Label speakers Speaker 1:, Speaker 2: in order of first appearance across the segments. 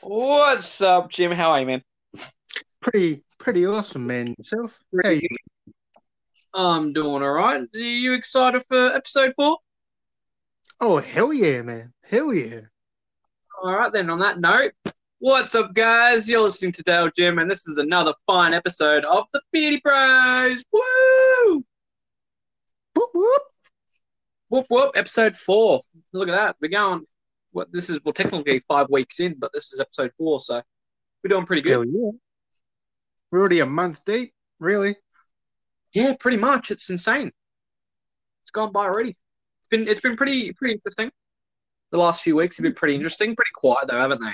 Speaker 1: What's up, Jim? How are you, man?
Speaker 2: Pretty awesome, man. Yourself? How
Speaker 1: Pretty
Speaker 2: you?
Speaker 1: good. I'm doing all right. Are you excited for episode 4?
Speaker 2: Oh, hell yeah, man. Hell yeah.
Speaker 1: All right, then, on that note, what's up, guys? You're listening to Dale Jim, and this is another fine episode of the Beardy Bros. Woo!
Speaker 2: Whoop whoop.
Speaker 1: Whoop, whoop, episode 4. Look at that. We're going, this is, well, technically 5 weeks in, but this is episode 4, so we're doing pretty good.
Speaker 2: Hell yeah. We're already a month deep, really.
Speaker 1: Yeah, pretty much. It's insane. It's gone by already. It's been pretty interesting. The last few weeks have been pretty interesting. Pretty quiet, though, haven't they?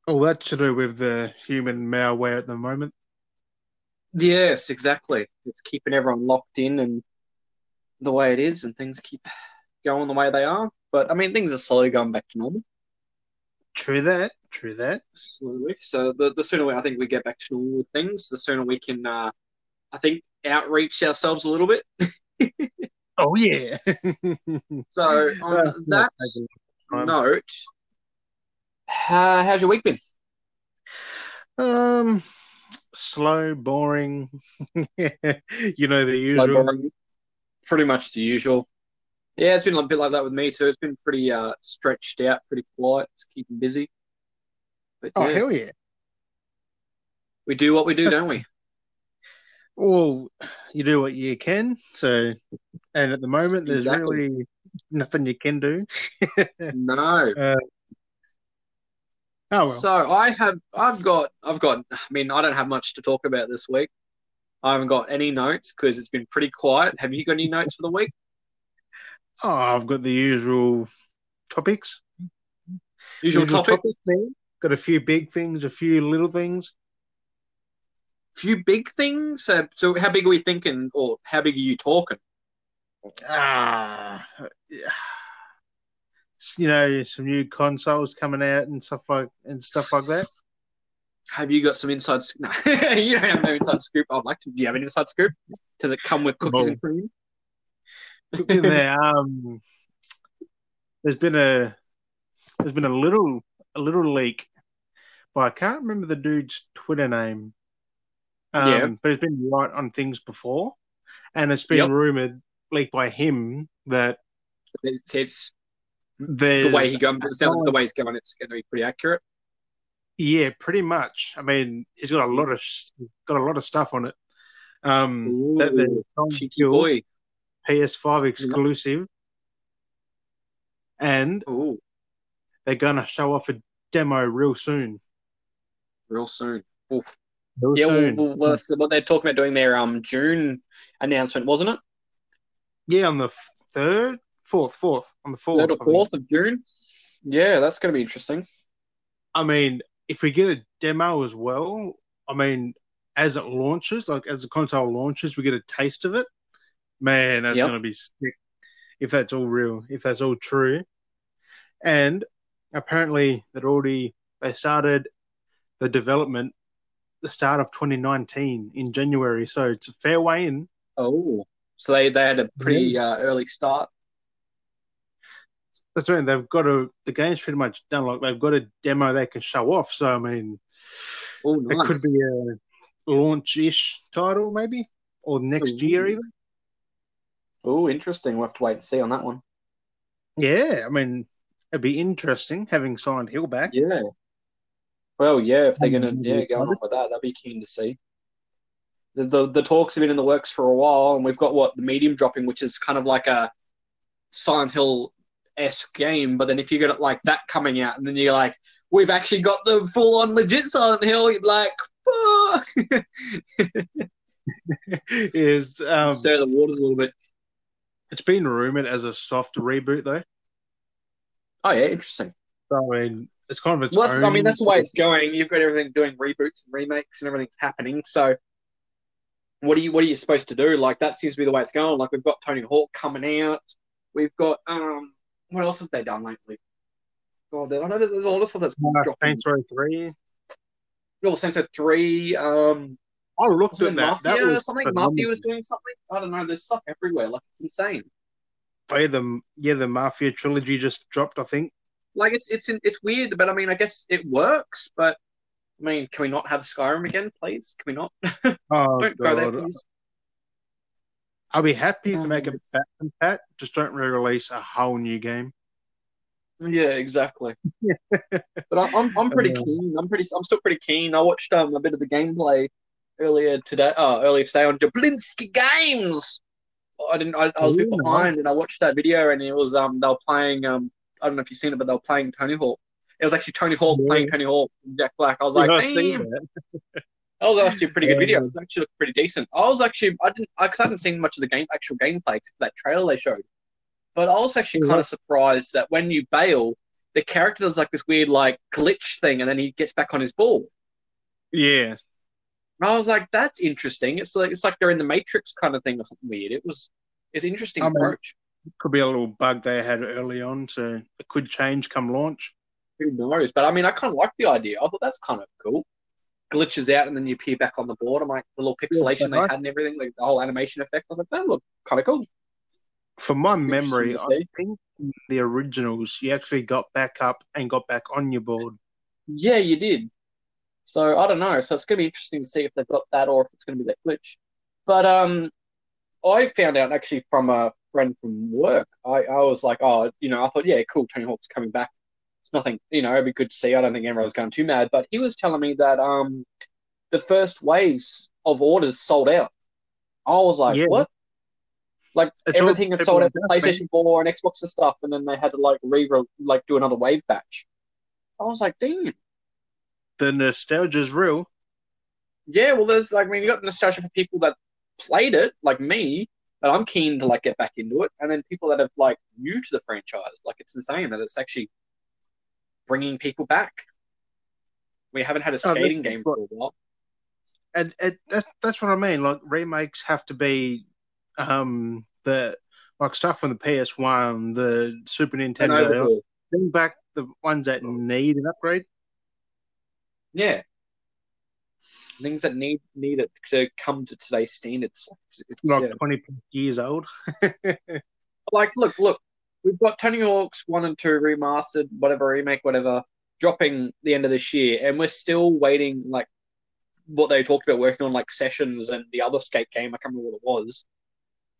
Speaker 2: All that to do with the human malware at the moment.
Speaker 1: Yes, exactly. It's keeping everyone locked in and the way it is, and things keep going the way they are. But I mean, things are slowly going back to normal,
Speaker 2: True that. True that.
Speaker 1: slowly. So the sooner I think we get back to normal with things, the sooner we can, I think, outreach ourselves a little bit.
Speaker 2: Oh yeah.
Speaker 1: So on
Speaker 2: That's gonna
Speaker 1: that
Speaker 2: take a long time.
Speaker 1: note, how's your week been?
Speaker 2: Um, slow, boring. You know the
Speaker 1: Slow,
Speaker 2: usual.
Speaker 1: boring, pretty much the usual. Yeah, it's been a bit like that with me too. It's been pretty stretched out, pretty quiet, just keeping busy. But
Speaker 2: Oh
Speaker 1: yeah,
Speaker 2: hell yeah.
Speaker 1: we do what we do, don't we?
Speaker 2: Well, you do what you can. So, and at the moment, there's
Speaker 1: Exactly.
Speaker 2: really nothing you can do.
Speaker 1: No.
Speaker 2: Uh, oh well.
Speaker 1: So I've got. I mean, I don't have much to talk about this week. I haven't got any notes because it's been pretty quiet. Have you got any notes for the week?
Speaker 2: Oh, I've got the usual topics.
Speaker 1: Usual
Speaker 2: Usual
Speaker 1: topics.
Speaker 2: topics there. Got a few big things, a few little things.
Speaker 1: Few big things. So how big are we thinking, or how big are you talking?
Speaker 2: Ah, yeah. Some new consoles coming out and stuff like that.
Speaker 1: Have you got some inside? No, you don't have no inside scoop. I'd like to. Do you have an inside scoop? Does it come with cookies
Speaker 2: Well,
Speaker 1: and cream?
Speaker 2: in there, there's been a there's been a little leak, but I can't remember the dude's Twitter name.
Speaker 1: Yeah.
Speaker 2: But he's been right on things before, and it's been
Speaker 1: Yep.
Speaker 2: rumored, leaked by him, that
Speaker 1: It's the way
Speaker 2: there's
Speaker 1: he going. It sounds like the way he's going. It's going to be pretty accurate.
Speaker 2: yeah, pretty much. I mean, he's got a lot of stuff on it. That they're
Speaker 1: Ooh,
Speaker 2: trying to
Speaker 1: cheeky
Speaker 2: build
Speaker 1: boy.
Speaker 2: PS5 exclusive, and
Speaker 1: Ooh,
Speaker 2: they're gonna show off a demo real soon.
Speaker 1: real soon. Ooh.
Speaker 2: Real
Speaker 1: Yeah, well,
Speaker 2: soon.
Speaker 1: that's what they're talking about doing their June announcement, wasn't it?
Speaker 2: Yeah, on the third, fourth, on the
Speaker 1: Third
Speaker 2: fourth,
Speaker 1: or
Speaker 2: I think.
Speaker 1: fourth of June. Yeah, that's going to be interesting.
Speaker 2: I mean, if we get a demo as well, I mean, as it launches, like as the console launches, we get a taste of it. Man, that's
Speaker 1: Yep.
Speaker 2: gonna be sick if that's all real, if that's all true. And apparently, they started the development the start of 2019 in January, so it's a fair way in.
Speaker 1: Oh, so they had a
Speaker 2: Yeah.
Speaker 1: pretty early start.
Speaker 2: That's right. The game's pretty much done. Like they've got a demo they can show off. So I mean,
Speaker 1: Oh,
Speaker 2: it could
Speaker 1: nice.
Speaker 2: be a launch-ish title maybe, or next year
Speaker 1: Ooh.
Speaker 2: even.
Speaker 1: Oh, interesting. We'll have to wait and see on that one.
Speaker 2: Yeah, I mean, it'd be interesting having Silent Hill back.
Speaker 1: Yeah. Well, yeah, if they're
Speaker 2: I'm
Speaker 1: gonna
Speaker 2: really
Speaker 1: going on
Speaker 2: excited.
Speaker 1: with that, that'd be keen to see. The talks have been in the works for a while, and we've got what the medium dropping, which is kind of like a Silent Hill esque game, but then if you get it like that coming out, and then you're like, we've actually got the full on legit Silent Hill, you're like, fuck.
Speaker 2: Is
Speaker 1: Stir the waters a little bit.
Speaker 2: It's been rumored as a soft reboot though.
Speaker 1: Oh yeah, interesting.
Speaker 2: So I mean, it's kind of its
Speaker 1: Well, I mean,
Speaker 2: own.
Speaker 1: that's the way it's going. You've got everything doing reboots and remakes, and everything's happening. So, what are you supposed to do? Like that seems to be the way it's going. Like we've got Tony Hawk coming out. We've got what else have they done lately? God, I know there's a lot of stuff that's dropping.
Speaker 2: Saints Row 3.
Speaker 1: Oh, Saints Row 3.
Speaker 2: I looked
Speaker 1: Wasn't
Speaker 2: at
Speaker 1: it
Speaker 2: that. That
Speaker 1: Mafia or
Speaker 2: looks
Speaker 1: something? Mafia
Speaker 2: phenomenal.
Speaker 1: was doing something. I don't know. There's stuff everywhere. Like it's insane.
Speaker 2: Oh, yeah, the Mafia trilogy just dropped, I think.
Speaker 1: Like it's weird, but I mean, I guess it works. But I mean, can we not have Skyrim again, please? Can we not?
Speaker 2: Oh
Speaker 1: Don't go there,
Speaker 2: god,
Speaker 1: please.
Speaker 2: I'll be happy if they make
Speaker 1: Oh,
Speaker 2: a back pack. Just don't re-release a whole new game.
Speaker 1: yeah, exactly. But I'm pretty keen. I'm still pretty keen. I watched a bit of the gameplay earlier today on Jablinski Games. I was a bit
Speaker 2: No.
Speaker 1: behind, and I watched that video, and it was they were playing I don't know if you've seen it, but they were playing Tony Hawk. It was actually Tony Hawk playing
Speaker 2: Yeah,
Speaker 1: Tony Hawk and Jack Black. I was
Speaker 2: yeah,
Speaker 1: like,
Speaker 2: I see
Speaker 1: damn,
Speaker 2: that.
Speaker 1: that was actually a pretty good video. It
Speaker 2: Uh,
Speaker 1: was actually looked pretty decent. Cause I hadn't seen much of the actual gameplay except that trailer they showed. But I was actually kind
Speaker 2: yeah,
Speaker 1: of surprised that when you bail, the character does like this weird like glitch thing, and then he gets back on his ball.
Speaker 2: yeah.
Speaker 1: I was like, that's interesting. It's like they're in the Matrix kind of thing or something weird. It's an interesting
Speaker 2: I mean,
Speaker 1: approach.
Speaker 2: it could be a little bug they had early on, so it could change come launch.
Speaker 1: Who knows? But I mean, I kind of like the idea. I thought that's kind of cool. Glitches out and then you appear back on the board. I'm like the little
Speaker 2: Yeah,
Speaker 1: pixelation
Speaker 2: but
Speaker 1: they had and everything, like the whole animation effect. I was like, that looked kind of cool.
Speaker 2: from my
Speaker 1: Interesting
Speaker 2: memory,
Speaker 1: to
Speaker 2: I
Speaker 1: see.
Speaker 2: think in the originals you actually got back up and got back on your board.
Speaker 1: Yeah, you did. So I don't know. So it's gonna be interesting to see if they've got that or if it's gonna be that glitch. But I found out actually from a friend from work. I was like, oh, I thought, yeah, cool, Tony Hawk's coming back. It's nothing, it'd be good to see. I don't think everyone was going too mad, but he was telling me that the first waves of orders sold out. I was like,
Speaker 2: Yeah,
Speaker 1: what? Like
Speaker 2: it's all
Speaker 1: everything had
Speaker 2: people
Speaker 1: sold
Speaker 2: like
Speaker 1: out
Speaker 2: that,
Speaker 1: for
Speaker 2: man.
Speaker 1: PlayStation 4 and Xbox and stuff, and then they had to like do another wave batch. I was like, damn.
Speaker 2: The nostalgia is real.
Speaker 1: Yeah, well, there's like, I mean, you got nostalgia for people that played it, like me, that I'm keen to like get back into it, and then people that have like new to the franchise. Like it's insane that it's actually bringing people back. We haven't had a
Speaker 2: Oh,
Speaker 1: skating game for a while.
Speaker 2: that's what I mean. Like remakes have to be the like stuff from the PS1, the Super
Speaker 1: An
Speaker 2: Nintendo. Like,
Speaker 1: overhaul.
Speaker 2: bring back the ones that need an upgrade.
Speaker 1: Yeah, things that need it to come to today's standards. It's
Speaker 2: Like
Speaker 1: yeah.
Speaker 2: 20 years old.
Speaker 1: Like, look, we've got Tony Hawk's 1 and 2 remastered, whatever, remake, whatever, dropping the end of this year, and we're still waiting, like, what they talked about working on, like, Sessions and the other Skate game, I can't remember what it was,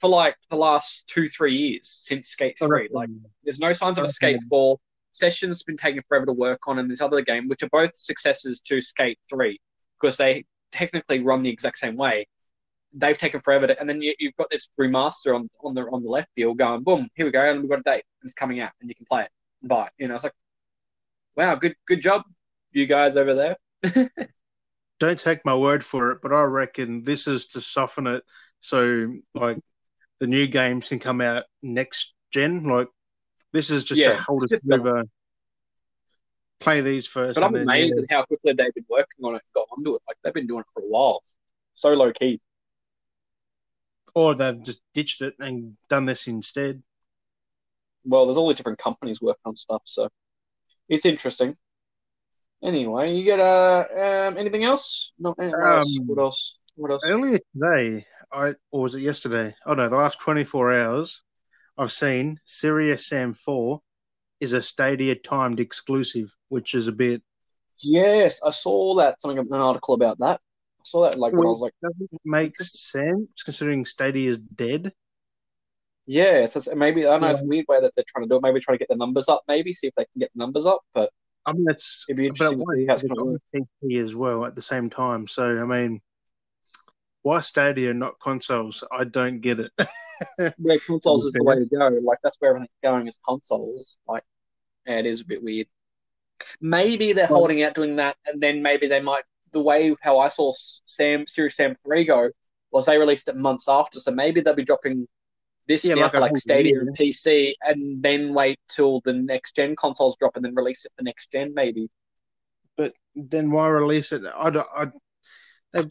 Speaker 1: for, like, the last 2-3 years since Skate
Speaker 2: I
Speaker 1: 3. Like,
Speaker 2: reckon,
Speaker 1: there's no signs
Speaker 2: I
Speaker 1: of a Skate
Speaker 2: reckon
Speaker 1: 4. Sessions has been taking forever to work on, and this other game, which are both successors to Skate 3, because they technically run the exact same way, they've taken forever to, and then you've got this remaster on the left field going boom, here we go, and we've got a date, it's coming out and you can play it and buy it. It's like, wow, good job, you guys over there.
Speaker 2: don't take my word for it, but I reckon this is to soften it so like the new games can come out next gen. Like this is just to
Speaker 1: Yeah,
Speaker 2: hold
Speaker 1: it's
Speaker 2: us
Speaker 1: just done.
Speaker 2: over, play these first,
Speaker 1: But
Speaker 2: and
Speaker 1: I'm
Speaker 2: then yeah,
Speaker 1: amazed at how quickly they've been working on it and got onto it. Like they've been doing it for a while, so low key.
Speaker 2: or they've just ditched it and done this instead.
Speaker 1: Well, there's all these different companies working on stuff, so it's interesting. Anyway, you get anything else? No, what else? What
Speaker 2: Um,
Speaker 1: else? What else?
Speaker 2: earlier today, or was it yesterday? Oh no, the last 24 hours, I've seen Serious Sam 4 is a Stadia timed exclusive, which is a bit.
Speaker 1: Yes, I saw that something an article about that. I saw that like when I
Speaker 2: Which
Speaker 1: was like
Speaker 2: doesn't make
Speaker 1: interested.
Speaker 2: sense considering Stadia is dead.
Speaker 1: Yeah, so maybe I don't know. It's a
Speaker 2: Like,
Speaker 1: weird way that they're trying to do it. Maybe try to get the numbers up. Maybe see if they can get the numbers up. But
Speaker 2: I mean, it's
Speaker 1: it'd be
Speaker 2: but it
Speaker 1: interesting to
Speaker 2: won't
Speaker 1: see how it's
Speaker 2: because it's
Speaker 1: going to
Speaker 2: on
Speaker 1: work.
Speaker 2: PC as well at the same time. So I mean, why Stadia not consoles? I don't get it.
Speaker 1: Where
Speaker 2: To be
Speaker 1: consoles is the way
Speaker 2: fair,
Speaker 1: to go. Like that's where everything's going is consoles. Like yeah, it is a bit weird. Maybe they're
Speaker 2: like
Speaker 1: holding out doing that, and then maybe they might. The way how I saw Series Sam 3 go was they released it months after, so maybe they'll be dropping this
Speaker 2: yeah,
Speaker 1: now
Speaker 2: like
Speaker 1: for
Speaker 2: a
Speaker 1: like
Speaker 2: whole
Speaker 1: Stadia and
Speaker 2: year.
Speaker 1: PC, and then wait till the next gen consoles drop, and then release it for next gen, maybe.
Speaker 2: But then why release it? They've,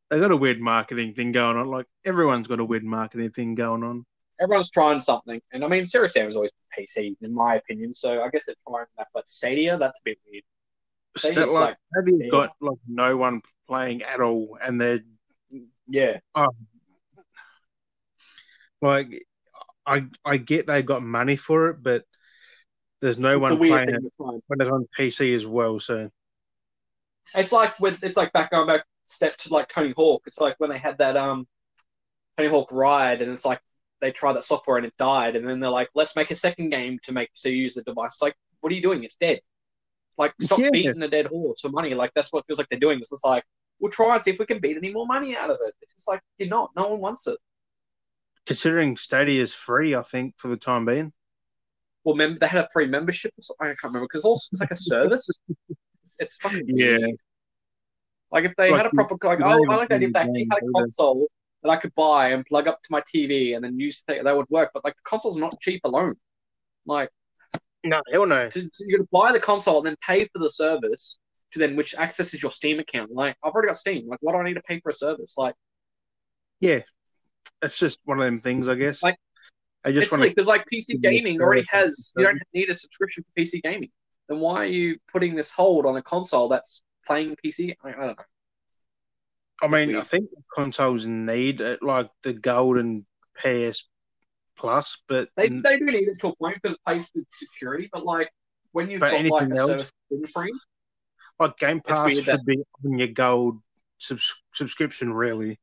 Speaker 2: they've got a weird marketing thing going on. Like everyone's got a weird marketing thing going on.
Speaker 1: Everyone's trying something, and I mean, Serious Sam has always been PC, in my opinion. So I guess they're trying that, but Stadia, that's a bit weird. Stadia's
Speaker 2: Like
Speaker 1: like
Speaker 2: have you
Speaker 1: dead.
Speaker 2: got like no one playing at all, and they're
Speaker 1: Yeah,
Speaker 2: oh, like I get they got money for it, but there's no
Speaker 1: It's a
Speaker 2: one
Speaker 1: weird
Speaker 2: playing
Speaker 1: thing
Speaker 2: it
Speaker 1: to find.
Speaker 2: when it's on PC as well. So
Speaker 1: It's like going back step to like Tony Hawk. It's like when they had that Tony Hawk Ride, and it's like they tried that software and it died, and then they're like, let's make a second game to make so you use the device. It's like, what are you doing? It's dead. Like, stop
Speaker 2: yeah,
Speaker 1: beating a dead horse for money. Like, that's what it feels like they're doing. It's just like, we'll try and see if we can beat any more money out of it. It's just like, you're not. No one wants it.
Speaker 2: considering Stadia is free, I think for the time being.
Speaker 1: Well, they had a free membership. I can't remember because it's like a service. It's fucking
Speaker 2: Yeah,
Speaker 1: weird. Like if they
Speaker 2: like
Speaker 1: had a proper like,
Speaker 2: you don't
Speaker 1: oh, I
Speaker 2: even
Speaker 1: like
Speaker 2: play
Speaker 1: that if
Speaker 2: the
Speaker 1: they actually
Speaker 2: game
Speaker 1: had a
Speaker 2: either.
Speaker 1: console that I could buy and plug up to my TV and then use that would work. But like the console's not cheap alone. Like
Speaker 2: No, hell no.
Speaker 1: you're gonna buy the console and then pay for the service to then which accesses your Steam account. Like I've already got Steam. Like why do I need to pay for a service?
Speaker 2: Yeah, it's just one of them things, I guess.
Speaker 1: Like
Speaker 2: I just
Speaker 1: it's
Speaker 2: want
Speaker 1: like
Speaker 2: to
Speaker 1: there's like PC
Speaker 2: give you
Speaker 1: gaming
Speaker 2: a
Speaker 1: already
Speaker 2: service.
Speaker 1: has. You don't need a subscription for PC gaming. Then why are you putting this hold on a console that's playing PC? I don't know.
Speaker 2: I
Speaker 1: It's
Speaker 2: mean, I
Speaker 1: weird.
Speaker 2: think consoles need it, like the Gold and PS Plus,
Speaker 1: They do need it to a point because it plays with security, but like when you've
Speaker 2: but
Speaker 1: got like
Speaker 2: anything
Speaker 1: a
Speaker 2: else,
Speaker 1: service in free,
Speaker 2: like Game
Speaker 1: it's
Speaker 2: Pass,
Speaker 1: weird that.
Speaker 2: should be on your Gold subscription. Really,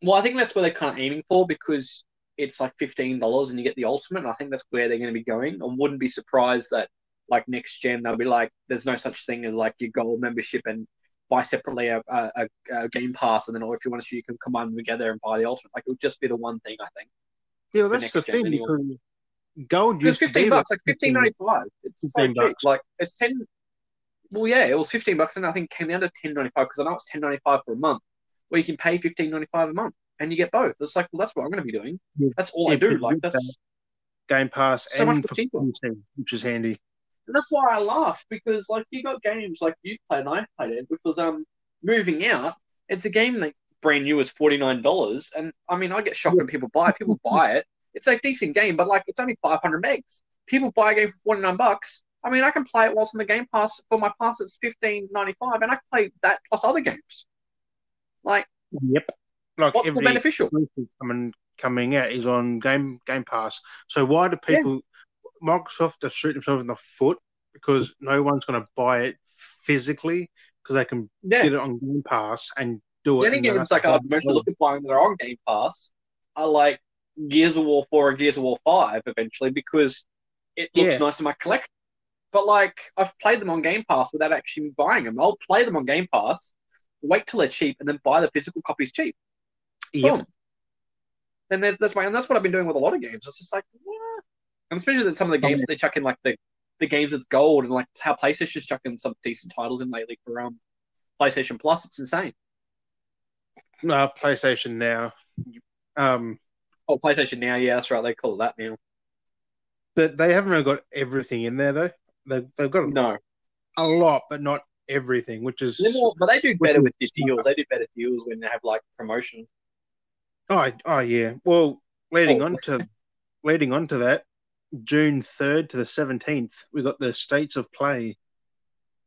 Speaker 1: Well, I think that's where they're kind of aiming for because it's like $15 and you get the ultimate. And I think that's where they're going to be going. I wouldn't be surprised that like next gen they'll be like, there's no such thing as like your gold membership and buy separately a Game Pass, and then or if you want to, you can combine them together and buy the ultimate. Like it'll just be the one thing I think
Speaker 2: yeah,
Speaker 1: for
Speaker 2: that's the
Speaker 1: next gen
Speaker 2: thing
Speaker 1: anyway.
Speaker 2: because Gold
Speaker 1: Because
Speaker 2: used to be like
Speaker 1: $15, like 15.95, it's so
Speaker 2: 15
Speaker 1: cheap.
Speaker 2: bucks.
Speaker 1: Like it's 10. Well, yeah, it was $15, and I think it came down to 10.95 because I know it's 10.95 for a month, where you can pay 15.95 a month and you get both. It's like, well, that's what I'm going to be doing.
Speaker 2: Yeah,
Speaker 1: That's all I
Speaker 2: yeah,
Speaker 1: do.
Speaker 2: because
Speaker 1: Like
Speaker 2: you get that
Speaker 1: that's
Speaker 2: Game Pass
Speaker 1: so much
Speaker 2: and
Speaker 1: more
Speaker 2: for
Speaker 1: cheaper,
Speaker 2: PC, which is handy.
Speaker 1: and that's why I laugh because like you got games like you've played and I've played it, which was Moving Out. It's a game that brand new is $49, and I mean I get shocked
Speaker 2: Yeah,
Speaker 1: when people buy it. It's a decent game, but like it's only 500 megs. People buy a game for $49. I mean, I can play it whilst on the Game Pass for my pass. It's 15.95, and I can play that plus other games. Like,
Speaker 2: yep. Like
Speaker 1: what's more
Speaker 2: every
Speaker 1: beneficial?
Speaker 2: exclusive coming out is on Game Pass. So why do
Speaker 1: Yeah,
Speaker 2: people Microsoft are shooting themselves in the foot because no one's going to buy it physically because they can
Speaker 1: yeah.
Speaker 2: get it on Game Pass and do
Speaker 1: The
Speaker 2: it,
Speaker 1: only
Speaker 2: and then
Speaker 1: games
Speaker 2: that's a
Speaker 1: like I'd
Speaker 2: whole
Speaker 1: mostly
Speaker 2: other.
Speaker 1: look at buying that are on Game Pass are like Gears of War 4 and Gears of War 5 eventually because it looks
Speaker 2: Yeah,
Speaker 1: nice in my collection. But like I've played them on Game Pass without actually buying them. I'll play them on Game Pass, wait till they're cheap, and then buy the physical copies cheap.
Speaker 2: yep.
Speaker 1: Boom. Then that's what I've been doing with a lot of games. It's just like, yeah. And especially that some of the
Speaker 2: I
Speaker 1: games
Speaker 2: mean,
Speaker 1: that they chuck in like the games with gold and like how PlayStation's chucking some decent titles in lately for PlayStation Plus. It's insane.
Speaker 2: PlayStation Now. Um,
Speaker 1: Oh, PlayStation Now, yeah, that's right. They call it that now.
Speaker 2: but they haven't really got everything in there though. They've got
Speaker 1: No,
Speaker 2: a lot, but not everything,
Speaker 1: but they do
Speaker 2: which
Speaker 1: better
Speaker 2: is
Speaker 1: with the deals.
Speaker 2: smart.
Speaker 1: They do better deals when they have like promotion.
Speaker 2: Oh yeah. Well, leading
Speaker 1: Oh,
Speaker 2: on to leading on to that, June 3rd to the 17th, we got the States of Play.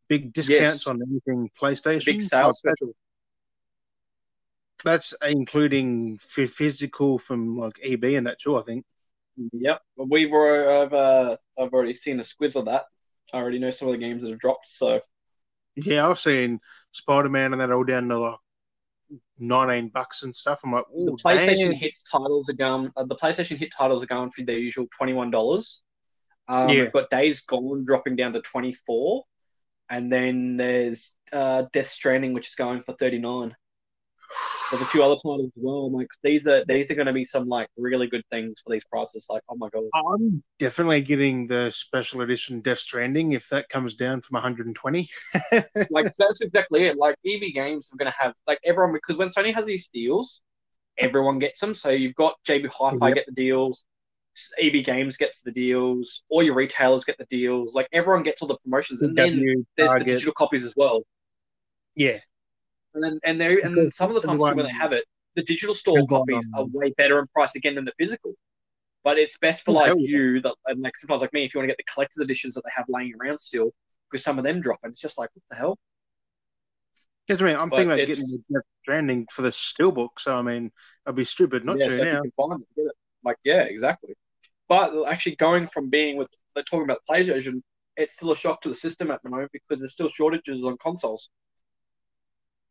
Speaker 2: Big discounts
Speaker 1: yes,
Speaker 2: on anything
Speaker 1: the big
Speaker 2: PlayStation.
Speaker 1: sales special.
Speaker 2: That's including physical from like EB and that too, I think.
Speaker 1: Yep, I've already seen a squiz of that. I already know some of the games that have dropped. So
Speaker 2: Yeah, I've seen Spider-Man and that all down to like $19 and stuff. I'm like,
Speaker 1: the
Speaker 2: oh
Speaker 1: PlayStation
Speaker 2: damn.
Speaker 1: hits titles are going. The PlayStation hit titles are going for their usual $21.
Speaker 2: Yeah.
Speaker 1: We've got Days Gone dropping down to 24, and then there's Death Stranding, which is going for 39. There's a few other titles as well. I'm like, these are going to be some like really good things for these prices. Like, oh my god,
Speaker 2: I'm definitely getting the special edition Death Stranding if that comes down from 120.
Speaker 1: like that's exactly it. Like EV Games are going to have like everyone because when Sony has these deals, everyone gets them. So you've got JB Hi-Fi
Speaker 2: Yep.
Speaker 1: get the deals, EB Games gets the deals, all your retailers get the deals. Like everyone gets all the promotions, and then
Speaker 2: W,
Speaker 1: there's the
Speaker 2: Target.
Speaker 1: digital copies as well.
Speaker 2: Yeah.
Speaker 1: And some of the times too when they have it, the digital store
Speaker 2: Can buy
Speaker 1: copies are way better in price again than the physical. But it's best for
Speaker 2: Oh,
Speaker 1: like
Speaker 2: hell yeah.
Speaker 1: you that and like sometimes like me if you want to get the collector's editions that they have laying around still because some of them drop and it's just like what the hell.
Speaker 2: Because, I mean, I'm
Speaker 1: But
Speaker 2: thinking about getting
Speaker 1: it's
Speaker 2: the Death Stranding for the Steelbook, so I mean, I'd be stupid not
Speaker 1: yeah,
Speaker 2: to
Speaker 1: so if you
Speaker 2: now.
Speaker 1: can find it, get it. Like yeah, exactly. But actually going from being with they're talking about PlayStation, it's still a shock to the system at the moment because there's still shortages on consoles.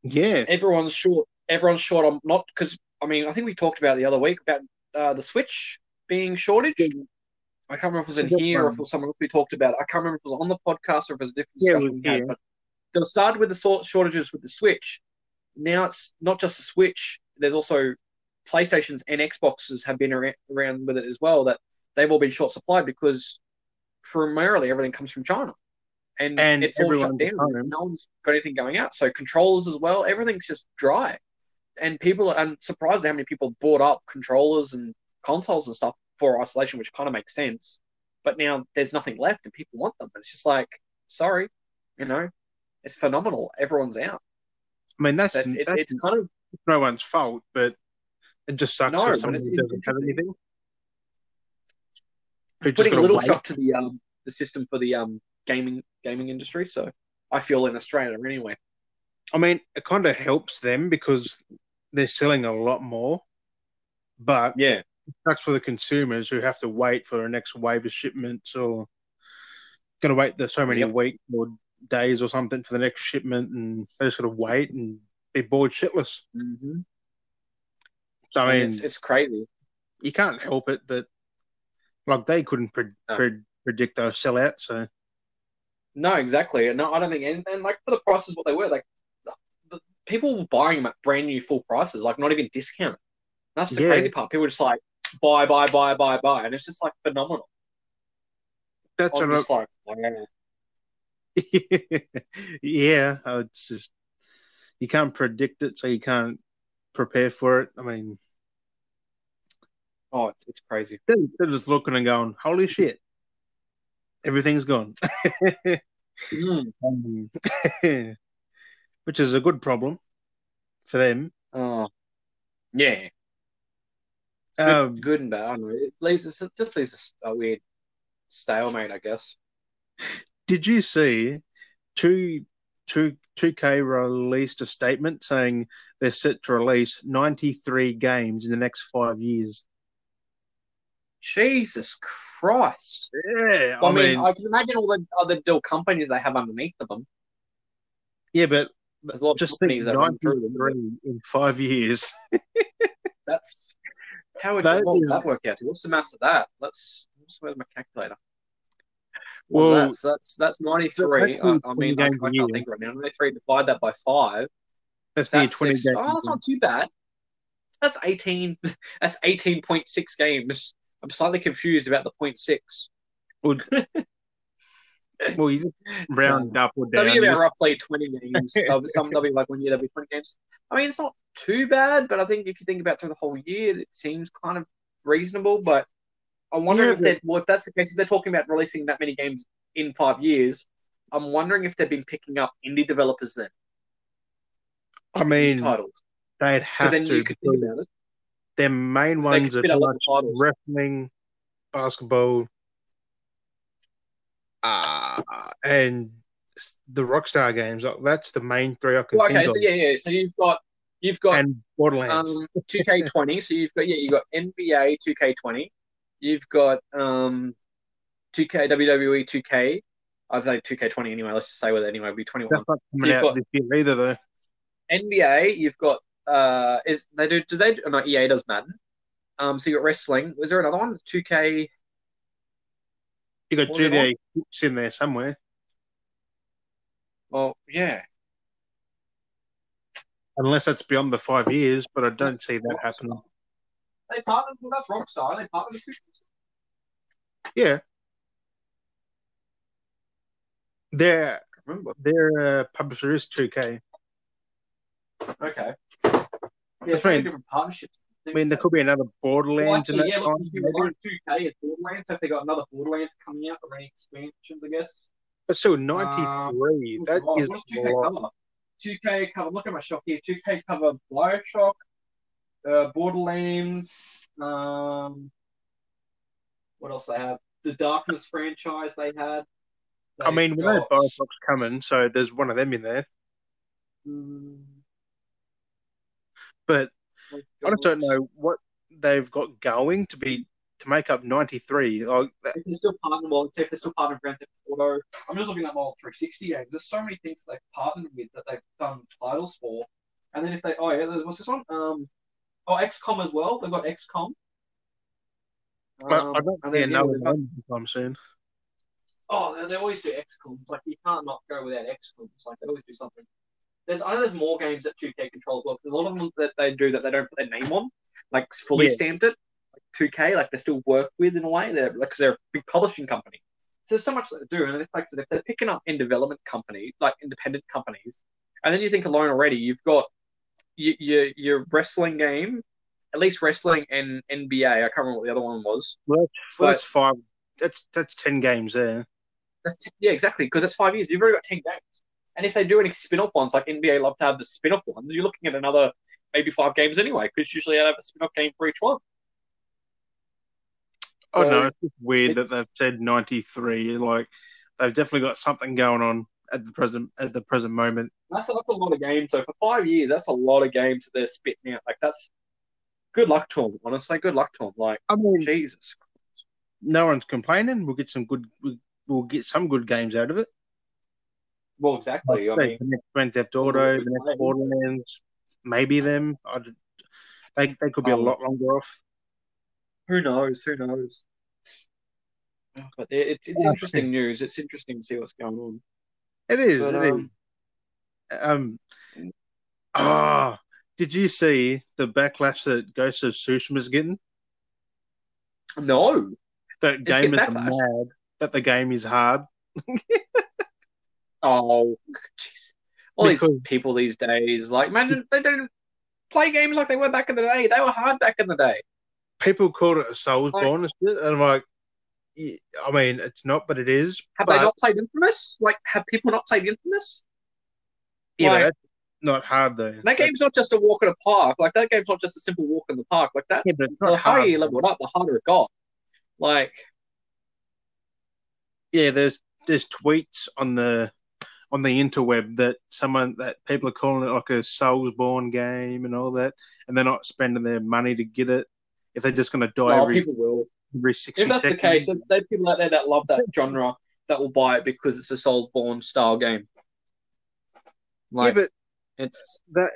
Speaker 2: Yeah.
Speaker 1: Everyone's short. Everyone's short on not because I mean I think we talked about it the other week about the Switch being shortaged. I can't remember if it was
Speaker 2: So
Speaker 1: in here or if it was someone else we talked about it. I can't remember if it was on the podcast or if it was a different
Speaker 2: yeah, it was
Speaker 1: discussion we had.
Speaker 2: here.
Speaker 1: But they started with the shortages with the Switch. Now it's not just the Switch. There's also PlayStations and Xboxes have been around with it as well. That they've all been short supplied because primarily everything comes from China and
Speaker 2: And
Speaker 1: it's all shut
Speaker 2: everyone's at
Speaker 1: down.
Speaker 2: home.
Speaker 1: No one's got anything going out. So controllers as well. Everything's just dry. And people, I'm surprised at how many people bought up controllers and consoles and stuff for isolation, which kind of makes sense. But now there's nothing left and people want them. And it's just like, sorry, you know, it's phenomenal. Everyone's out.
Speaker 2: I mean,
Speaker 1: That's it's kind of
Speaker 2: no one's fault, but it just sucks for
Speaker 1: no, but
Speaker 2: someone
Speaker 1: it's
Speaker 2: who doesn't have
Speaker 1: interesting.
Speaker 2: anything. Who
Speaker 1: It's
Speaker 2: just
Speaker 1: putting
Speaker 2: got
Speaker 1: a
Speaker 2: to
Speaker 1: little
Speaker 2: wait.
Speaker 1: shock to the system for the gaming industry. So I feel in Australia anyway.
Speaker 2: I mean, it kind of helps them because they're selling a lot more, but
Speaker 1: Yeah,
Speaker 2: it sucks for the consumers who have to wait for the next wave of shipments or going to wait so many
Speaker 1: yep.
Speaker 2: weeks or days or something for the next shipment, and they just got to wait and be bored shitless.
Speaker 1: Mm-hmm.
Speaker 2: So I
Speaker 1: And
Speaker 2: mean,
Speaker 1: it's crazy.
Speaker 2: you can't help it, but like they couldn't
Speaker 1: No.
Speaker 2: predict those sellouts. So
Speaker 1: No, exactly. No, I don't think, and like for the prices what they were, like the people were buying them at brand new full prices, like not even discounted. That's the
Speaker 2: yeah,
Speaker 1: crazy part. People were just like buy, buy, buy, buy, buy, and it's just like phenomenal.
Speaker 2: that's
Speaker 1: I'm
Speaker 2: what.
Speaker 1: just like,
Speaker 2: Yeah, it's just you can't predict it, so you can't prepare for it. I mean,
Speaker 1: oh, it's crazy.
Speaker 2: they're just looking and going, "Holy shit, everything's gone,"
Speaker 1: Mm.
Speaker 2: Um, which is a good problem for them.
Speaker 1: Oh, yeah. It's
Speaker 2: Um,
Speaker 1: good and bad. I don't know. It just leaves a weird stalemate, I guess.
Speaker 2: did you see two two K released a statement saying they're set to release 93 games in the next 5 years?
Speaker 1: Jesus Christ.
Speaker 2: Yeah,
Speaker 1: Well,
Speaker 2: I
Speaker 1: I mean,
Speaker 2: mean,
Speaker 1: I can imagine all the other deal companies they have underneath of them.
Speaker 2: yeah, but
Speaker 1: There's a lot of
Speaker 2: just think
Speaker 1: companies that run through them.
Speaker 2: 93 in 5 years.
Speaker 1: That's how would
Speaker 2: That
Speaker 1: what would
Speaker 2: is,
Speaker 1: that work out to? What's the mass of that? Where's my calculator? What's
Speaker 2: well,
Speaker 1: that? So that's
Speaker 2: that's
Speaker 1: 93.
Speaker 2: nearly
Speaker 1: I
Speaker 2: 20
Speaker 1: mean,
Speaker 2: games a
Speaker 1: I can't
Speaker 2: year.
Speaker 1: think right now. 93 divide that by five.
Speaker 2: That's near
Speaker 1: That's
Speaker 2: 20
Speaker 1: six.
Speaker 2: games
Speaker 1: Oh,
Speaker 2: a
Speaker 1: that's
Speaker 2: year.
Speaker 1: not too bad. That's 18. That's 18.6 games. I'm slightly confused about the point six.
Speaker 2: Well, well, you just round
Speaker 1: No.
Speaker 2: up or
Speaker 1: There'll be
Speaker 2: down. You
Speaker 1: about
Speaker 2: just
Speaker 1: roughly 20 games. There'll be like 1 year, there'll be 20 games. I mean, it's not too bad, but I think if you think about through the whole year, it seems kind of reasonable. But I'm wondering
Speaker 2: yeah,
Speaker 1: if
Speaker 2: but
Speaker 1: if that's the case, if they're talking about releasing that many games in 5 years, I'm wondering if they've been picking up indie developers then,
Speaker 2: I
Speaker 1: indie
Speaker 2: mean,
Speaker 1: titles.
Speaker 2: they'd
Speaker 1: Because
Speaker 2: have
Speaker 1: then you
Speaker 2: to
Speaker 1: could think
Speaker 2: because
Speaker 1: about it.
Speaker 2: their main
Speaker 1: They could
Speaker 2: ones are
Speaker 1: spit
Speaker 2: pretty
Speaker 1: out local
Speaker 2: much
Speaker 1: titles.
Speaker 2: wrestling, basketball, and the Rockstar games. That's the main three I can
Speaker 1: Well,
Speaker 2: think
Speaker 1: okay,
Speaker 2: of.
Speaker 1: so yeah. So you've got
Speaker 2: And Borderlands.
Speaker 1: 2K20. So you've got NBA 2K20. You've got 2K WWE 2K. I'd say 2K20 anyway. Let's just say with it anyway. It'll be
Speaker 2: That's
Speaker 1: 21.
Speaker 2: not
Speaker 1: So
Speaker 2: coming
Speaker 1: you've
Speaker 2: out
Speaker 1: got
Speaker 2: this year either, though.
Speaker 1: NBA. You've got is they do they oh, no EA does Madden. So you got wrestling. Was there another one? 2K.
Speaker 2: You got
Speaker 1: What was the other one?
Speaker 2: GTA 6 in there somewhere,
Speaker 1: Well, yeah.
Speaker 2: unless that's beyond the 5 years. But I don't
Speaker 1: That's
Speaker 2: see that happening.
Speaker 1: Rockstar. They partnered. Well, that's Rockstar. They partnered with.
Speaker 2: Yeah, their
Speaker 1: Remember?
Speaker 2: their publisher is 2K.
Speaker 1: Okay. Yeah,
Speaker 2: That's
Speaker 1: so many
Speaker 2: fine.
Speaker 1: different partnerships.
Speaker 2: I mean, there could be another
Speaker 1: Well,
Speaker 2: Borderlands in
Speaker 1: actually,
Speaker 2: that
Speaker 1: yeah, look,
Speaker 2: time,
Speaker 1: if you
Speaker 2: maybe.
Speaker 1: rely on 2K as Borderlands, so if they got another Borderlands coming out or any expansions, I guess.
Speaker 2: But still,
Speaker 1: Um,
Speaker 2: 93.
Speaker 1: oh
Speaker 2: That
Speaker 1: God,
Speaker 2: is
Speaker 1: what's
Speaker 2: a
Speaker 1: 2K
Speaker 2: lot.
Speaker 1: cover? 2K cover. Look at my shop here. 2K cover Bioshock, Borderlands. What else they have? The Darkness franchise they had.
Speaker 2: I
Speaker 1: They've
Speaker 2: mean, we know
Speaker 1: got.
Speaker 2: Bioshock's coming, so there's one of them in there.
Speaker 1: Um,
Speaker 2: But
Speaker 1: they've
Speaker 2: I just
Speaker 1: got
Speaker 2: don't know what they've got going to be. to make up 93. Like that,
Speaker 1: If they're still partnered, well, say if they're still partnered with Grand Theft Auto, I'm just looking at more 360 games. There's so many things that they've partnered with that they've done titles for. And then if they, oh yeah, what's this one? XCOM as well. They've got XCOM.
Speaker 2: I don't
Speaker 1: And
Speaker 2: see
Speaker 1: then yeah,
Speaker 2: another
Speaker 1: they've got,
Speaker 2: one anytime soon.
Speaker 1: they always do XCOMs. Like you can't not go without XCOMs. Like they always do something. I know there's more games that 2K controls well because a lot of them that they do that they don't put their name on, like fully
Speaker 2: Yeah,
Speaker 1: stamped it. 2K, like they still work with in a way. They're like because they're a big publishing company. So there's so much that they do, and if, like I said, if they're picking up in development company, like independent companies, and then you think alone already, you've got your wrestling game, at least wrestling and NBA. I can't remember what the other one was,
Speaker 2: that's
Speaker 1: but
Speaker 2: 5. That's 10 games there.
Speaker 1: yeah, exactly because that's 5 years. You've already got 10 games, and if they do any spin-off ones, like NBA love to have the spin-off ones, you're looking at another maybe 5 games anyway, because usually they have a spin-off game for each one.
Speaker 2: Oh no,
Speaker 1: So
Speaker 2: it's just weird that they've
Speaker 1: it's
Speaker 2: said 93. Like they've definitely got something going on at the present moment.
Speaker 1: that's a lot of games. So for 5 years, that's a lot of games that they're spitting out. Like that's good luck to them. Honestly, good luck to them. Like
Speaker 2: I mean,
Speaker 1: Jesus.
Speaker 2: no one's complaining. We'll get some good games out of it.
Speaker 1: Well,
Speaker 2: Like
Speaker 1: exactly. I
Speaker 2: I say,
Speaker 1: mean,
Speaker 2: the next Grand Theft
Speaker 1: depends on what
Speaker 2: Auto,
Speaker 1: we
Speaker 2: the next
Speaker 1: play.
Speaker 2: Borderlands, maybe them. They could be a
Speaker 1: Um,
Speaker 2: lot longer off.
Speaker 1: who knows? Who knows? But it's
Speaker 2: Yeah,
Speaker 1: interesting news. It's interesting to see what's going on.
Speaker 2: it is.
Speaker 1: But
Speaker 2: It is. Um. Ah, did you see the backlash that Ghost of Tsushima is getting?
Speaker 1: no,
Speaker 2: That
Speaker 1: it's getting
Speaker 2: gamers are
Speaker 1: backlash.
Speaker 2: mad that the game is hard
Speaker 1: Oh, jeez. All these
Speaker 2: because
Speaker 1: people these days, like, imagine they don't play games like they were back in the day. They were hard back in the day.
Speaker 2: people called it a
Speaker 1: Like,
Speaker 2: Soulsborne and shit, and I'm like, yeah, I mean, it's not, but it is.
Speaker 1: have they
Speaker 2: But
Speaker 1: not played Infamous? Like, have people not played Infamous?
Speaker 2: yeah, but
Speaker 1: Like,
Speaker 2: that's not hard though.
Speaker 1: that
Speaker 2: That
Speaker 1: game's not just a walk in a park. Like, that game's not just a simple walk in the park. Like, that,
Speaker 2: yeah, but it's not
Speaker 1: the higher
Speaker 2: hard.
Speaker 1: you level it up, the harder it got. Like,
Speaker 2: Yeah, there's tweets on the interweb that people are calling it like a Soulsborne game and all that, and they're not spending their money to get it. If they're just going to die
Speaker 1: no, people will.
Speaker 2: every
Speaker 1: If
Speaker 2: 60
Speaker 1: that's the case,
Speaker 2: seconds,
Speaker 1: there's people out there that love that genre that will buy it because it's a Soulsborne style game.
Speaker 2: yeah,
Speaker 1: Like,
Speaker 2: but
Speaker 1: it's,
Speaker 2: that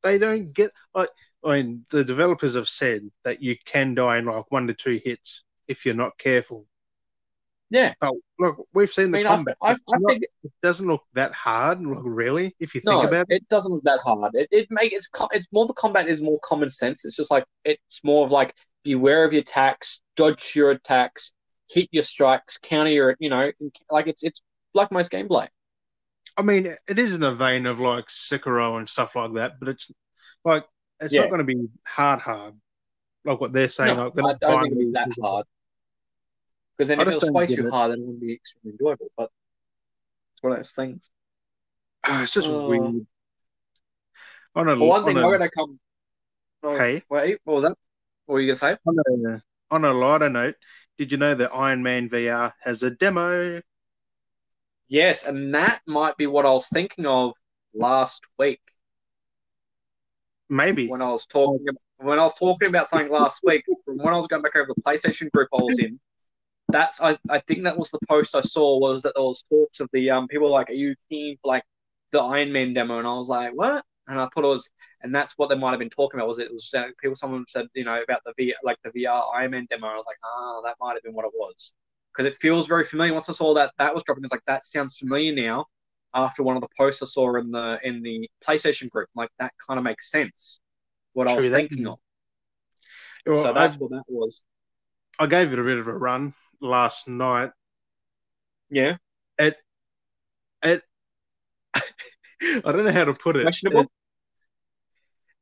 Speaker 2: they don't get like. I mean, the developers have said that you can die in like 1 to 2 hits if you're not careful.
Speaker 1: yeah.
Speaker 2: But look, we've seen
Speaker 1: I
Speaker 2: the
Speaker 1: mean,
Speaker 2: combat.
Speaker 1: I think
Speaker 2: It doesn't look that hard. Look, really, if you think
Speaker 1: no,
Speaker 2: about it.
Speaker 1: it doesn't look that hard. It's more the combat is more common sense. It's just like it's more of like beware of your attacks, dodge your attacks, hit your strikes, counter your like it's like most gameplay.
Speaker 2: I mean, it is in the vein of like Sekiro and stuff like that, but it's like it's not
Speaker 1: Yeah,
Speaker 2: going to be hard, like what they're saying.
Speaker 1: no,
Speaker 2: Like they're
Speaker 1: I
Speaker 2: not
Speaker 1: don't think
Speaker 2: buying
Speaker 1: it'd be that
Speaker 2: it.
Speaker 1: hard because then
Speaker 2: I
Speaker 1: if it
Speaker 2: just
Speaker 1: was
Speaker 2: don't
Speaker 1: way
Speaker 2: get
Speaker 1: too
Speaker 2: it.
Speaker 1: hard, then it wouldn't be extremely enjoyable. But it's one of those things.
Speaker 2: It's just
Speaker 1: Uh,
Speaker 2: weird.
Speaker 1: but one
Speaker 2: On
Speaker 1: thing
Speaker 2: a
Speaker 1: I gotta come. Oh
Speaker 2: hey,
Speaker 1: wait, what was that? What were you gonna say?
Speaker 2: on on a lighter note, did you know that Iron Man VR has a demo?
Speaker 1: Yes, and that might be what I was thinking of last week.
Speaker 2: Maybe.
Speaker 1: When I was talking about something last week, from when I was going back over the PlayStation group I was in, I think that was the post I saw was that there was talks of the people like, are you keen for like the Iron Man demo? And I was like, what? And I thought it was, and that's what they might have been talking about. Someone said about the VR Iron Man demo. I was like, that might have been what it was because it feels very familiar. Once I saw that was dropping, it's like that sounds familiar now. After one of the posts I saw in the PlayStation group, like that kind of makes sense. What I was
Speaker 2: True that.
Speaker 1: thinking of.
Speaker 2: Well,
Speaker 1: So that's what that was.
Speaker 2: I gave it a bit of a run last night.
Speaker 1: Yeah.
Speaker 2: It it I don't know how to put it.
Speaker 1: Questionable.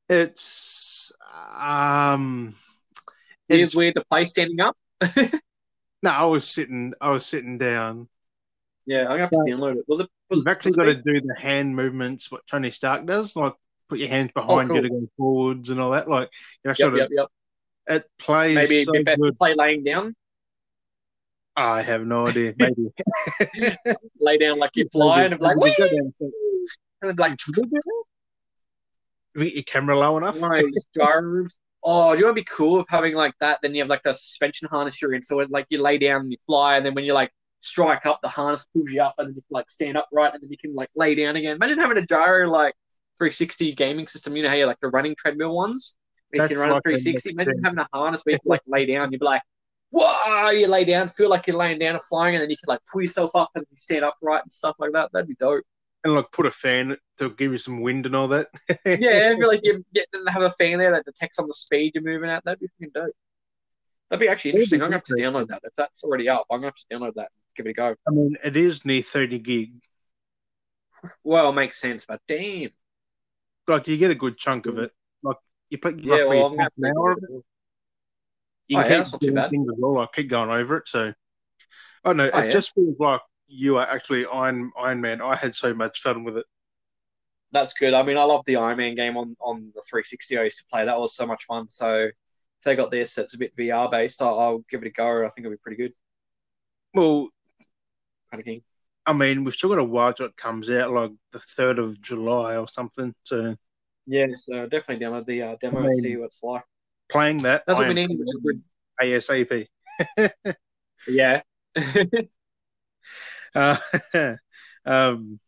Speaker 2: It's
Speaker 1: Here's
Speaker 2: it's
Speaker 1: weird to play standing up.
Speaker 2: no, I was sitting down.
Speaker 1: Yeah, I'm gonna have to
Speaker 2: But
Speaker 1: download it. Was it was
Speaker 2: you've actually
Speaker 1: was it
Speaker 2: got to
Speaker 1: big?
Speaker 2: do the hand movements what Tony Stark does, like put your hands
Speaker 1: Oh,
Speaker 2: behind you
Speaker 1: cool.
Speaker 2: to go forwards and all that. Like
Speaker 1: Yep,
Speaker 2: sort of
Speaker 1: yep, yep.
Speaker 2: it plays
Speaker 1: Maybe it'd
Speaker 2: so
Speaker 1: be best to
Speaker 2: good.
Speaker 1: play laying down.
Speaker 2: I have no idea. Maybe
Speaker 1: Lay down like you're
Speaker 2: maybe
Speaker 1: flying and be like,
Speaker 2: maybe you go
Speaker 1: whee!
Speaker 2: down.
Speaker 1: And it'd be like
Speaker 2: You get your camera low enough.
Speaker 1: one of those gyros. Oh, do you want to be cool with having like that? Then you have like the suspension harness you're in, so it, like you lay down and you fly, and then when you like strike up, the harness pulls you up, and then you can like stand upright, and then you can like lay down again. Imagine having a gyro like 360 gaming system. You know how you like the running treadmill ones, where you can
Speaker 2: That's
Speaker 1: run at
Speaker 2: like the
Speaker 1: 360.
Speaker 2: next
Speaker 1: Imagine
Speaker 2: thing.
Speaker 1: having a harness where you can like lay down. You'd be like, whoa! You lay down, feel like you're laying down and flying, and then you can like pull yourself up and you stand upright and stuff like that. That'd be dope.
Speaker 2: And like put a fan to give you some wind and all that.
Speaker 1: Yeah, I feel like you get to have a fan there that detects on the speed you're moving at. That'd be fucking dope. That'd be actually
Speaker 2: That'd be
Speaker 1: interesting. I'm gonna have to download
Speaker 2: interesting.
Speaker 1: that. If that's already up, I'm gonna have to download that. Give it a go.
Speaker 2: I mean, it is near 30 gig.
Speaker 1: Well, it makes sense, but damn.
Speaker 2: Like you get a good chunk of it. Like you put
Speaker 1: Yeah,
Speaker 2: roughly
Speaker 1: well, I'm gonna
Speaker 2: half
Speaker 1: have
Speaker 2: an
Speaker 1: to give
Speaker 2: hour
Speaker 1: it
Speaker 2: of it.
Speaker 1: a go.
Speaker 2: You
Speaker 1: Oh
Speaker 2: can
Speaker 1: yeah, that's
Speaker 2: keep
Speaker 1: not too
Speaker 2: doing
Speaker 1: bad.
Speaker 2: things as well. Like keep going over it. So I don't know.
Speaker 1: Oh
Speaker 2: It
Speaker 1: yeah,
Speaker 2: just feels like you are actually Iron Man. I had so much fun with it.
Speaker 1: that's good. I mean, I love the Iron Man game on the 360 I used to play. That was so much fun. So if they got this that's a bit VR based, I'll give it a go. I think it'll be pretty good.
Speaker 2: Well,
Speaker 1: Kind of king.
Speaker 2: I mean, we've still got a while till it comes out, like the 3rd of July or something. So
Speaker 1: Yeah, so definitely download the
Speaker 2: I
Speaker 1: demo and see
Speaker 2: mean,
Speaker 1: what it's like.
Speaker 2: playing that,
Speaker 1: That's
Speaker 2: I
Speaker 1: what we
Speaker 2: am
Speaker 1: need, which is good.
Speaker 2: ASAP.
Speaker 1: Yeah.
Speaker 2: uh, um,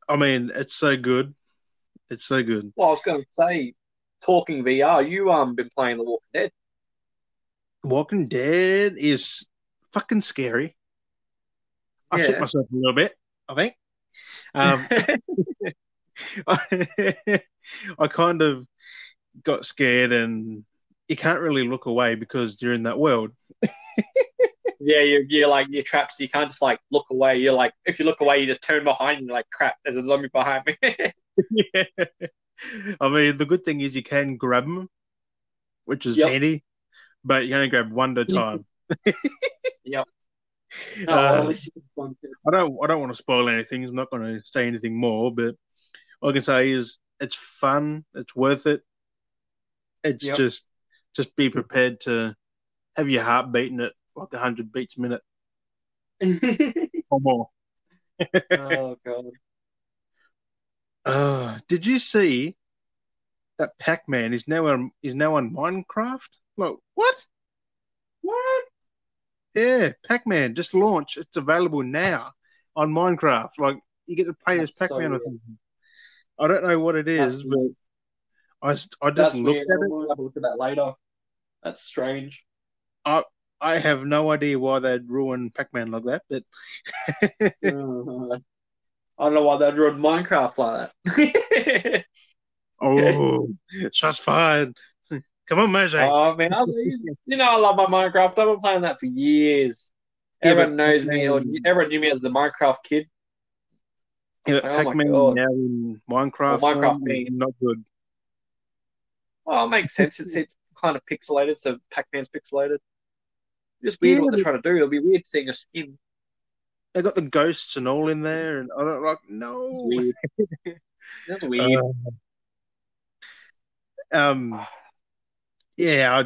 Speaker 2: I mean, it's so good. It's so good.
Speaker 1: Well, I was going to say, talking VR, you been playing The Walking Dead.
Speaker 2: Walking Dead is fucking scary. I shit
Speaker 1: Yeah.
Speaker 2: myself a little bit, I think. Um, I kind of got scared, and you can't really look away because you're in that world.
Speaker 1: Yeah, you're like you're trapped, so you can't just like look away. You're like if you look away, you just turn behind and you're like crap, there's a zombie behind me.
Speaker 2: Yeah. I mean, the good thing is you can grab them, which is
Speaker 1: Yep.
Speaker 2: handy, but you only grab one at a time.
Speaker 1: Yep. Oh well, at
Speaker 2: Uh,
Speaker 1: least you can find it.
Speaker 2: I don't want to spoil anything. I'm not going to say anything more, but all I can say is it's fun. It's worth it. It's
Speaker 1: Yep.
Speaker 2: just be prepared to have your heart beating at like 100 beats a minute or more.
Speaker 1: Oh god.
Speaker 2: Did you see that Pac-Man is now on Minecraft? Like what?
Speaker 1: What?
Speaker 2: Yeah, Pac-Man just launched. It's available now on Minecraft. Like you get to play as
Speaker 1: That's so
Speaker 2: Pac-Man or
Speaker 1: weird.
Speaker 2: something. I don't know what it
Speaker 1: That's
Speaker 2: is, but
Speaker 1: weird.
Speaker 2: I just
Speaker 1: That's
Speaker 2: looked
Speaker 1: weird.
Speaker 2: at it.
Speaker 1: We'll have a look at that later. That's strange.
Speaker 2: I I have no idea why they'd ruin Pac-Man like that, but
Speaker 1: Uh, I don't know why they drew Minecraft like that.
Speaker 2: oh, shots fired. Come on, Mosey.
Speaker 1: Oh man, I love my Minecraft. I've been playing that for years.
Speaker 2: Yeah, but
Speaker 1: Everyone knows me, or everyone knew me as the Minecraft kid. Like, oh my
Speaker 2: Pac-Man
Speaker 1: god.
Speaker 2: now in
Speaker 1: Or
Speaker 2: Minecraft
Speaker 1: Minecraft
Speaker 2: form is
Speaker 1: being,
Speaker 2: not good.
Speaker 1: well, it makes sense. It's kind of pixelated, so Pac-Man's pixelated. Just weird
Speaker 2: Yeah,
Speaker 1: what they're
Speaker 2: but
Speaker 1: trying to do. It'll be weird seeing a skin.
Speaker 2: they got the ghosts and all in there, and I don't like
Speaker 1: It's
Speaker 2: no.
Speaker 1: weird. That's weird.
Speaker 2: Uh, um, yeah,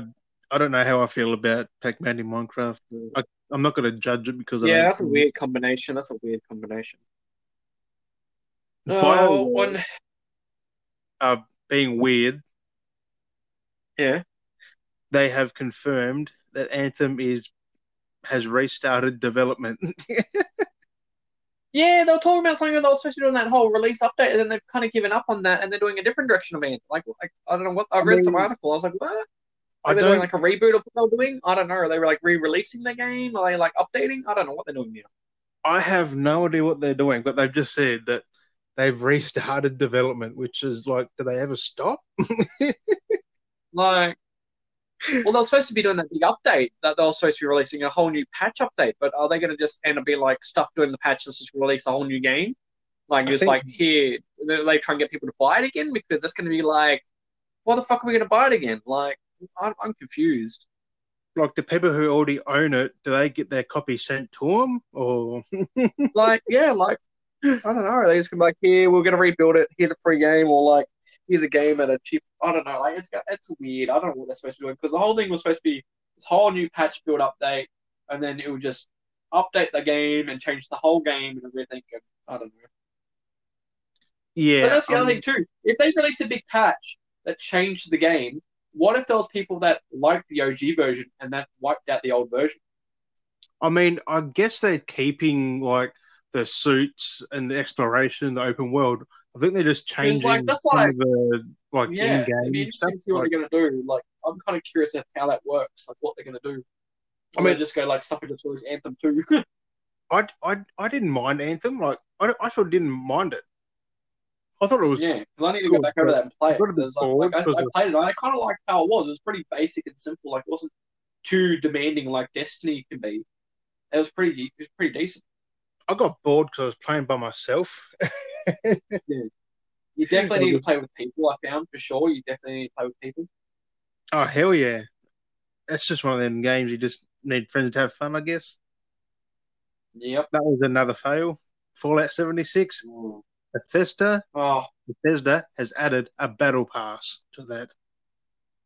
Speaker 2: I don't know how I feel about Pac-Man in Minecraft. I, I'm not going to judge it because I
Speaker 1: Yeah,
Speaker 2: don't
Speaker 1: that's a
Speaker 2: see it.
Speaker 1: weird combination. That's a weird combination. Oh,
Speaker 2: BioWare
Speaker 1: one.
Speaker 2: being weird,
Speaker 1: Yeah.
Speaker 2: they have confirmed that Anthem is has restarted development.
Speaker 1: Yeah, they were talking about something that they were supposed to do in that whole release update, and then they've kind of given up on that, and they're doing a different direction of it. Like I don't know what I
Speaker 2: I
Speaker 1: read some
Speaker 2: mean,
Speaker 1: article. I was like, what?
Speaker 2: I
Speaker 1: Like they're doing
Speaker 2: don't.
Speaker 1: like a reboot of what they were doing. I don't know. They were like re-releasing the game. Are they like updating? I don't know what they're doing now.
Speaker 2: I have no idea what they're doing, but they've just said that they've restarted development, which is like, do they ever stop?
Speaker 1: Like, well, they were supposed to be doing that big update that they were supposed to be releasing a whole new patch update, but are they going to just end up being like stuff doing the patches just release a whole new game? Like
Speaker 2: I
Speaker 1: just
Speaker 2: think
Speaker 1: like here, they try and get people to buy it again because that's going to be like, why the fuck are we going to buy it again? Like, I'm confused.
Speaker 2: like the people who already own it, do they get their copy sent to them, or
Speaker 1: Like, yeah, like I don't know. They just gonna be like, here, we're gonna rebuild it. Here's a free game, or like, here's a game at a cheap. I don't know. Like, it's weird. I don't know what they're supposed to be doing because the whole thing was supposed to be this whole new patch build update, and then it would just update the game and change the whole game and everything. And I don't know. But
Speaker 2: yeah,
Speaker 1: that's the other thing too. If they release a big patch that changed the game. What if there was people that liked the OG version and that wiped out the old version?
Speaker 2: I mean, I guess they're keeping like the suits and the exploration, the open world. I think they're just
Speaker 1: Because like
Speaker 2: changing
Speaker 1: that's
Speaker 2: some
Speaker 1: like
Speaker 2: of the like
Speaker 1: yeah, it'd be
Speaker 2: in-game stuff.
Speaker 1: interesting to see what
Speaker 2: Like,
Speaker 1: they're gonna do. Like I'm kind of curious of how that works, like what they're gonna do.
Speaker 2: I
Speaker 1: Or they
Speaker 2: mean,
Speaker 1: just go like stuff and just release Anthem 2.
Speaker 2: I didn't mind Anthem. Like, I sort of didn't mind it. I thought it was
Speaker 1: Yeah, because I need to go
Speaker 2: good,
Speaker 1: back over
Speaker 2: but
Speaker 1: that and
Speaker 2: I
Speaker 1: play it
Speaker 2: got a bit
Speaker 1: because
Speaker 2: bored because
Speaker 1: I played it. And I kind of liked how it was. It was pretty basic and simple. Like it wasn't too demanding like Destiny can be. It was pretty decent.
Speaker 2: I got bored because I was playing by myself.
Speaker 1: Yeah. You definitely need to play with people. I found for sure. You definitely need to play with people.
Speaker 2: Oh hell yeah! That's just one of them games you just need friends to have fun, I guess.
Speaker 1: Yep.
Speaker 2: That was another fail. Fallout 76.
Speaker 1: Mm.
Speaker 2: Bethesda
Speaker 1: Oh,
Speaker 2: Bethesda has added a battle pass to that.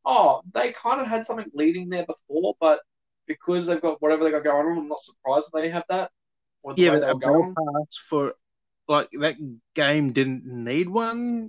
Speaker 1: oh, they kind of had something leading there before, but because they've got whatever they got going on, I'm not surprised they have that with the
Speaker 2: Yeah,
Speaker 1: way
Speaker 2: but
Speaker 1: they
Speaker 2: a
Speaker 1: were
Speaker 2: battle
Speaker 1: going.
Speaker 2: pass for like that game didn't need one.